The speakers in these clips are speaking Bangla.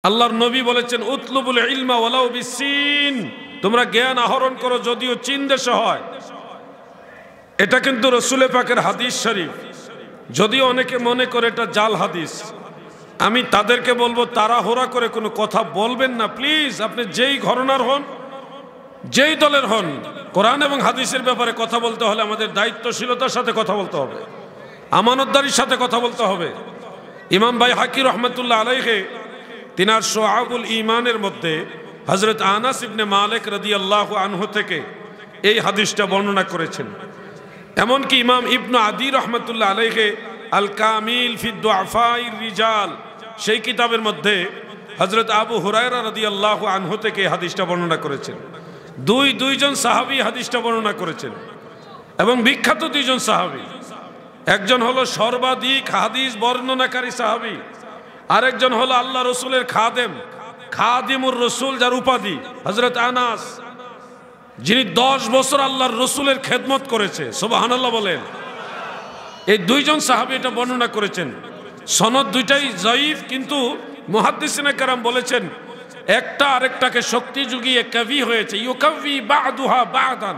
আল্লাহর নবী বলেছেন উতলুবুল ইলমা ওয়ালাউ বিসিন, তোমরা জ্ঞান আহরণ করো যদিও চীন দেশে হয়। এটা কিন্তু রাসূল পাকের হাদিস শরীফ। যদিও অনেকে মনে করে এটা জাল হাদিস, আমি তাদেরকে বলবো তাড়াহুড়া করে কোনো কথা বলবেন না প্লিজ। আপনি যেই ঘরানার হন, যেই দলের হন, কোরআন এবং হাদিসের ব্যাপারে কথা বলতে হলে আমাদের দায়িত্বশীলতার সাথে কথা বলতে হবে, আমানতদারির সাথে কথা বলতে হবে। ইমাম বাইহাকি রহমতুল্লাহ আলাইহি তিনার শুআবুল ঈমানের মধ্যে হযরত আনাস ইবনে মালিক রাদিয়াল্লাহু আনহু থেকে এই হাদিসটা বর্ণনা করেছেন। এমনকি ইমাম ইবনু আদি রহমতুল্লাহ আলাইহি আল কামিল ফি দুআফাইর রিজাল সেই কিতাবের মধ্যে হযরত আবু হুরায়রা রাদিয়াল্লাহু আনহু থেকে হাদিসটা বর্ণনা করেছেন। দুইজন সাহাবী হাদিসটা বর্ণনা করেছেন এবং বিখ্যাত দুইজন সাহাবী। একজন হলো সর্বাধিক হাদিস বর্ণনাকারী সাহাবী, আরেকজন হলো আল্লাহ রসুলের খাদিমুর রসুল, যার উপাধি হযরত আনাস, যিনি 10 বছর আল্লাহর রসুলের খেদমত করেছে। সুবহানাল্লাহ বলেন। এই দুইজন সাহাবী এটা বর্ণনা করেছেন। সনদ দুইটাই জয়ীফ, কিন্তু মুহাদ্দিসিনে কেরাম বলেছেন একটা আরেকটাকে শক্তি যুগিয়ে কাভি হয়েছে, ইউকাভি বা'দুহা বা'দান।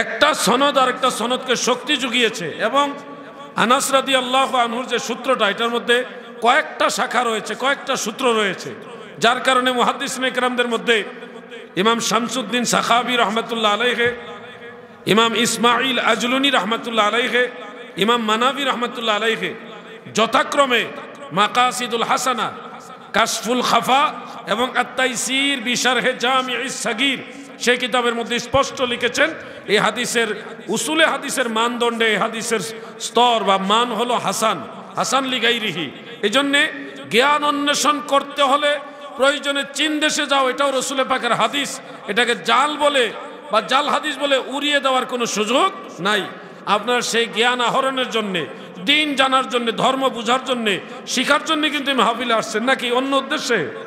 একটা সনদ আরেকটা সনদকে শক্তি যুগিয়েছে। এবং আনাস রাদিয়াল্লাহু আনহুর যে সূত্রটা, এটার মধ্যে কয়েকটা শাখা রয়েছে, কয়েকটা সূত্র রয়েছে, যার কারণে মুহাদ্দিসিনে কেরামদের মধ্যে ইমাম শামসুদ্দিন সাখাবী রহমতুল্লাহ আলাইহি, ইমাম ইসমাইল আজলুনি রহমতুল্লাহ আলাইহি, ইমাম মানাবী রহমতুল্লাহ আলাইহি যথাক্রমে মাকাসিদুল হাসানা, কাশফুল খাফা এবং আত-তাইসির বিশারহে জামিউস সাগীর সেই কিতাবের মধ্যে স্পষ্ট লিখেছেন এই হাদিসের উসুলে হাদিসের মানদণ্ডে এই হাদিসের স্তর বা মান হলো হাসান লিগাইরিহি। এই জন্যে জ্ঞান অন্বেষণ করতে হলে প্রয়োজনে চীন দেশে যাও, এটাও রাসূল পাকের হাদিস। এটাকে জাল বলে বা জাল হাদিস বলে উড়িয়ে দেওয়ার কোনো সুযোগ নাই। আপনার সেই জ্ঞান আহরণের জন্যে, দিন জানার জন্যে, ধর্ম বুঝার জন্যে, শিখার জন্যে কিন্তু মাহফিলে আসছেন, নাকি অন্য উদ্দেশ্যে?